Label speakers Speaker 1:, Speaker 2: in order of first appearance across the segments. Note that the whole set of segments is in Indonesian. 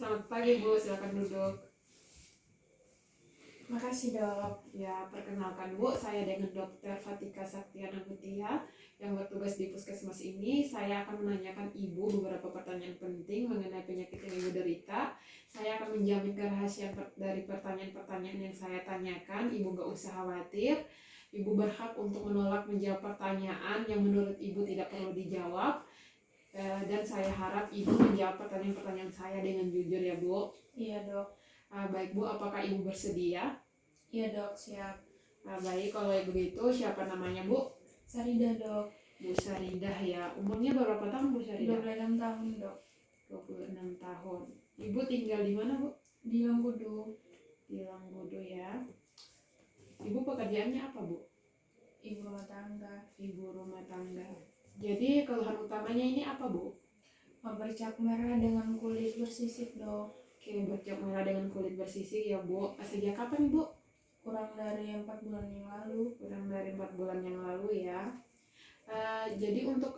Speaker 1: Selamat pagi Bu, silakan duduk.
Speaker 2: Makasih dok.
Speaker 1: Ya, perkenalkan Bu, saya dengan Dr. Fatika Saktiana Mutia yang bertugas di Puskesmas ini. Saya akan menanyakan Ibu beberapa pertanyaan penting mengenai penyakit yang Ibu derita. Saya akan menjamin kerahasiaan dari pertanyaan-pertanyaan yang saya tanyakan. Ibu gak usah khawatir. Ibu berhak untuk menolak menjawab pertanyaan yang menurut Ibu tidak perlu dijawab. Dan saya harap Ibu menjawab pertanyaan-pertanyaan saya dengan jujur ya Bu.
Speaker 2: Iya dok.
Speaker 1: Baik Bu, apakah Ibu bersedia?
Speaker 2: Iya dok, siap.
Speaker 1: Baik, kalau begitu siapa namanya Bu?
Speaker 2: Saridah dok.
Speaker 1: Bu Saridah ya. Umurnya berapa tahun Bu Saridah?
Speaker 2: 26 tahun dok.
Speaker 1: 26 tahun. Ibu tinggal di mana Bu?
Speaker 2: Di Mangkudu.
Speaker 1: Di Langgudo ya. Ibu pekerjaannya apa Bu?
Speaker 2: Ibu rumah tangga.
Speaker 1: Ibu rumah tangga. Jadi keluhan utamanya ini apa Bu?
Speaker 2: Bercak merah dengan kulit bersisik dok.
Speaker 1: Oke, bercak merah dengan kulit bersisik ya Bu. Sejak kapan Bu?
Speaker 2: Kurang dari 4 bulan yang lalu.
Speaker 1: Kurang dari 4 bulan yang lalu ya. Jadi untuk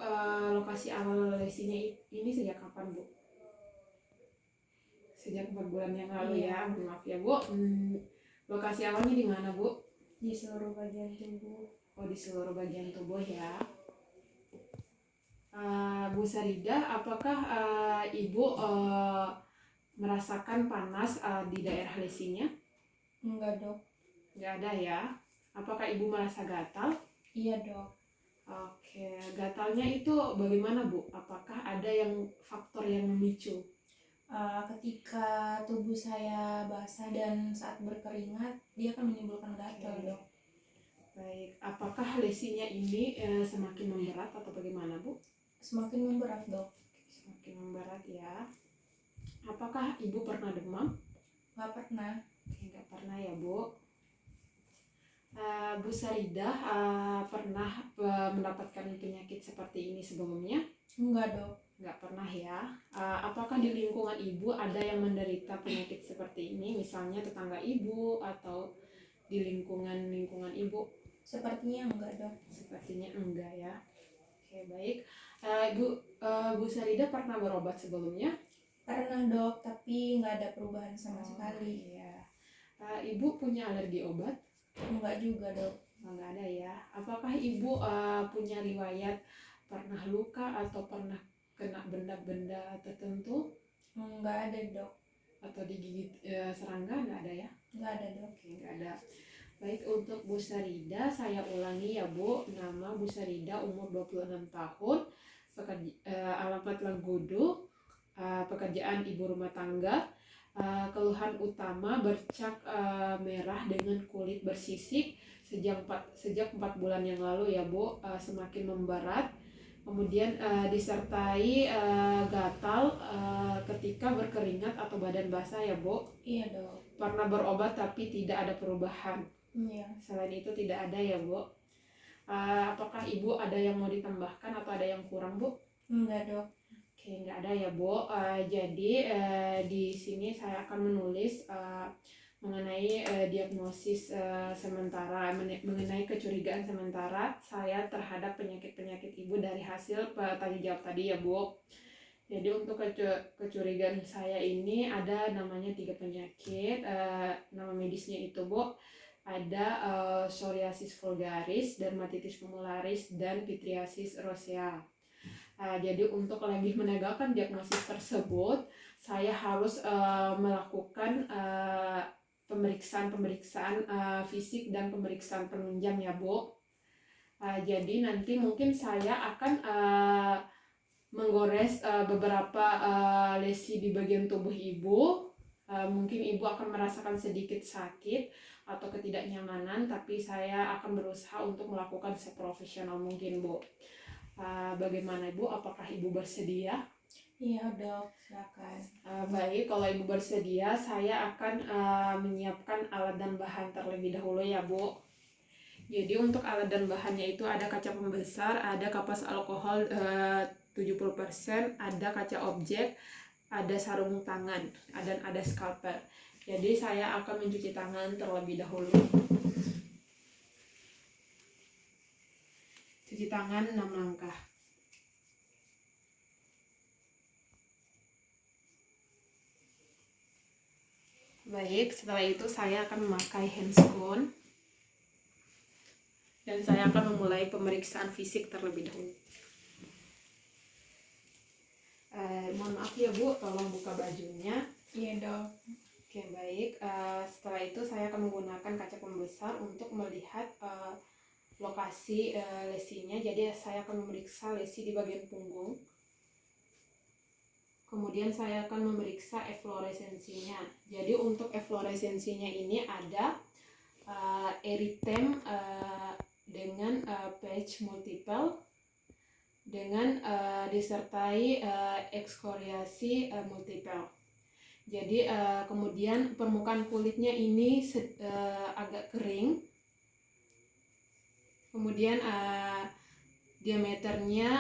Speaker 1: lokasi awal lesinya ini sejak kapan Bu? Sejak 4 bulan yang lalu
Speaker 2: Iya.
Speaker 1: ya. Maaf ya Bu. Lokasi awalnya di mana Bu?
Speaker 2: Di seluruh bagian tubuh.
Speaker 1: Oh, di seluruh bagian tubuh ya. Bu Saridah, apakah Ibu merasakan panas di daerah lesinya?
Speaker 2: Enggak dok.
Speaker 1: Nggak ada ya. Apakah Ibu merasa gatal?
Speaker 2: Iya dok.
Speaker 1: Oke, gatalnya itu bagaimana Bu? Apakah ada yang faktor yang memicu?
Speaker 2: Ketika tubuh saya basah dan saat berkeringat, dia akan menimbulkan gatal
Speaker 1: Oke.
Speaker 2: dok.
Speaker 1: Baik, apakah lesinya ini semakin memberat atau bagaimana Bu?
Speaker 2: Semakin memberat dok.
Speaker 1: Semakin memberat ya. Apakah Ibu pernah demam?
Speaker 2: Nggak pernah.
Speaker 1: Nggak pernah ya Bu. Bu Saridah pernah mendapatkan penyakit seperti ini sebelumnya?
Speaker 2: Enggak dok.
Speaker 1: Nggak pernah ya. Apakah di lingkungan Ibu ada yang menderita penyakit seperti ini? Misalnya tetangga Ibu atau di lingkungan Ibu?
Speaker 2: Sepertinya enggak dok.
Speaker 1: Sepertinya enggak ya. Oke, baik. Bu Saridah pernah berobat sebelumnya?
Speaker 2: Pernah dok, tapi nggak ada perubahan sama sekali.
Speaker 1: Iya. Ibu punya alergi obat?
Speaker 2: Enggak juga dok.
Speaker 1: Enggak ada ya. Apakah Ibu punya riwayat pernah luka atau pernah kena benda-benda tertentu?
Speaker 2: Enggak ada dok.
Speaker 1: Atau digigit serangga? Enggak ada ya?
Speaker 2: Enggak ada dok.
Speaker 1: Oke, enggak ada. Baik, untuk Bu Saridah saya ulangi ya Bu. Nama Bu Saridah, umur 26 tahun, alamat Langgudo, pekerjaan ibu rumah tangga. Keluhan utama bercak merah dengan kulit bersisik sejak 4 bulan yang lalu ya Bu, semakin memberat. Kemudian disertai gatal ketika berkeringat atau badan basah ya Bu.
Speaker 2: Iya dok.
Speaker 1: Pernah berobat tapi tidak ada perubahan.
Speaker 2: Iya.
Speaker 1: Selain itu tidak ada ya Bu. Apakah Ibu ada yang mau ditambahkan atau ada yang kurang Bu?
Speaker 2: Enggak dok.
Speaker 1: Oke, nggak ada ya Bu. Jadi di sini saya akan menulis mengenai diagnosis sementara, mengenai kecurigaan sementara saya terhadap penyakit-penyakit Ibu dari hasil tanya jawab tadi ya Bu. Jadi untuk kecurigaan saya ini ada namanya 3 penyakit. Nama medisnya itu Bu, ada psoriasis vulgaris, dermatitis fumularis, dan pitriasis rosea. Jadi untuk lebih menegakkan diagnosis tersebut, saya harus melakukan pemeriksaan fisik dan pemeriksaan penunjang ya Bu. Jadi nanti mungkin saya akan menggores beberapa lesi di bagian tubuh Ibu. Mungkin Ibu akan merasakan sedikit sakit atau ketidaknyamanan, tapi saya akan berusaha untuk melakukan seprofesional mungkin Bu. Bagaimana Ibu? Apakah Ibu bersedia?
Speaker 2: Iya dok, silakan.
Speaker 1: Baik, kalau Ibu bersedia, saya akan menyiapkan alat dan bahan terlebih dahulu ya Bu. Jadi untuk alat dan bahannya itu ada kaca pembesar, ada kapas alkohol 70%, ada kaca objek, ada sarung tangan, dan ada scalpel. Jadi saya akan mencuci tangan terlebih dahulu. Cuci tangan 6 langkah. Baik, setelah itu saya akan memakai handscoon dan saya akan memulai pemeriksaan fisik terlebih dahulu. Mohon maaf ya Bu, tolong buka bajunya.
Speaker 2: Iya dok.
Speaker 1: Oke baik, setelah itu saya akan menggunakan kaca pembesar untuk melihat lokasi lesinya. Jadi saya akan memeriksa lesi di bagian punggung. Kemudian saya akan memeriksa efloresensinya. Jadi untuk efloresensinya ini ada eritem dengan patch multiple dengan disertai ekskoriasi multiple. Jadi kemudian permukaan kulitnya ini agak kering. Kemudian diameternya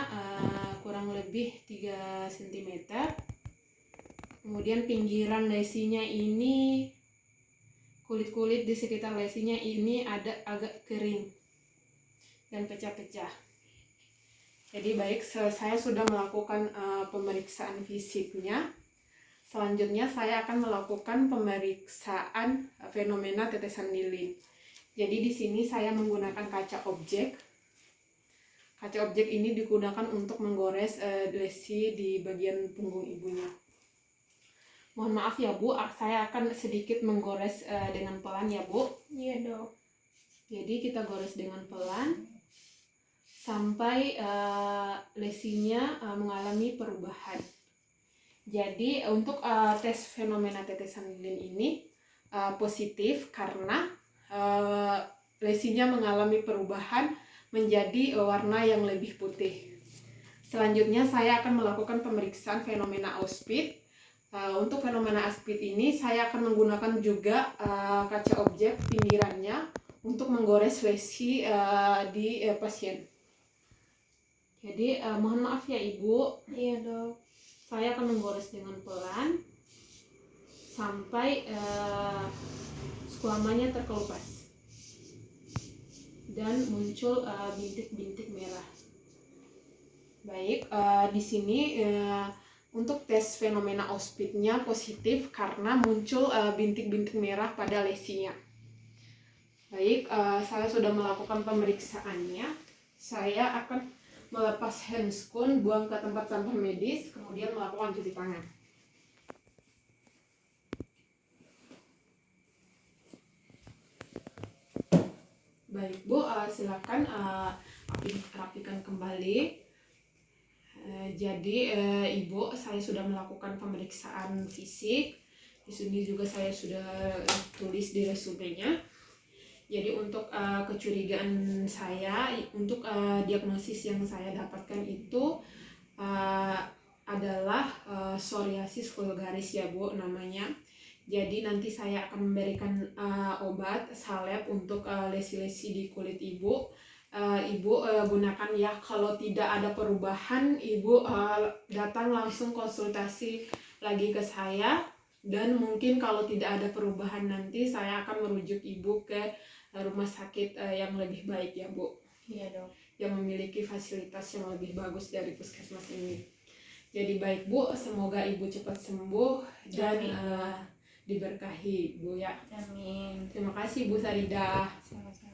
Speaker 1: kurang lebih 3 cm. Kemudian pinggiran lesinya ini, kulit-kulit di sekitar lesinya ini ada agak kering dan pecah-pecah. Jadi baik, saya sudah melakukan pemeriksaan fisiknya. Selanjutnya saya akan melakukan pemeriksaan fenomena tetesan lilin. Jadi di sini saya menggunakan kaca objek. Kaca objek ini digunakan untuk menggores lesi di bagian punggung ibunya. Mohon maaf ya Bu, saya akan sedikit menggores dengan pelan ya Bu.
Speaker 2: Iya dok.
Speaker 1: Jadi kita gores dengan pelan sampai lesinya mengalami perubahan. Jadi untuk tes fenomena tetesan lilin ini positif karena lesinya mengalami perubahan menjadi warna yang lebih putih. Selanjutnya saya akan melakukan pemeriksaan fenomena Auspit. Untuk fenomena Auspit ini saya akan menggunakan juga kaca objek pinggirannya untuk menggores lesi di pasien. Jadi mohon maaf ya Ibu.
Speaker 2: Iya dok.
Speaker 1: Saya akan menggores dengan pelan sampai skuamanya terkelupas dan muncul bintik-bintik merah. Baik, di sini untuk tes fenomena Auspitnya positif karena muncul bintik-bintik merah pada lesinya. Baik, saya sudah melakukan pemeriksaannya. Saya akan melepas handscoon, buang ke tempat sampah medis, kemudian melakukan cuci tangan. Baik Bu, silakan rapikan kembali. Jadi Ibu, saya sudah melakukan pemeriksaan fisik. Di sini juga saya sudah tulis di resumenya. Jadi untuk kecurigaan saya, untuk diagnosis yang saya dapatkan itu adalah psoriasis vulgaris ya Bu namanya. Jadi nanti saya akan memberikan obat salep untuk lesi-lesi di kulit Ibu. Ibu gunakan ya, kalau tidak ada perubahan Ibu datang langsung konsultasi lagi ke saya. Dan mungkin kalau tidak ada perubahan nanti saya akan merujuk Ibu ke rumah sakit yang lebih baik ya Bu.
Speaker 2: Iya dok.
Speaker 1: Yang memiliki fasilitas yang lebih bagus dari puskesmas ini. Jadi baik Bu, semoga Ibu cepat sembuh dan diberkahi Bu ya.
Speaker 2: Amin.
Speaker 1: Terima kasih Bu Saridah.
Speaker 2: Sama-sama.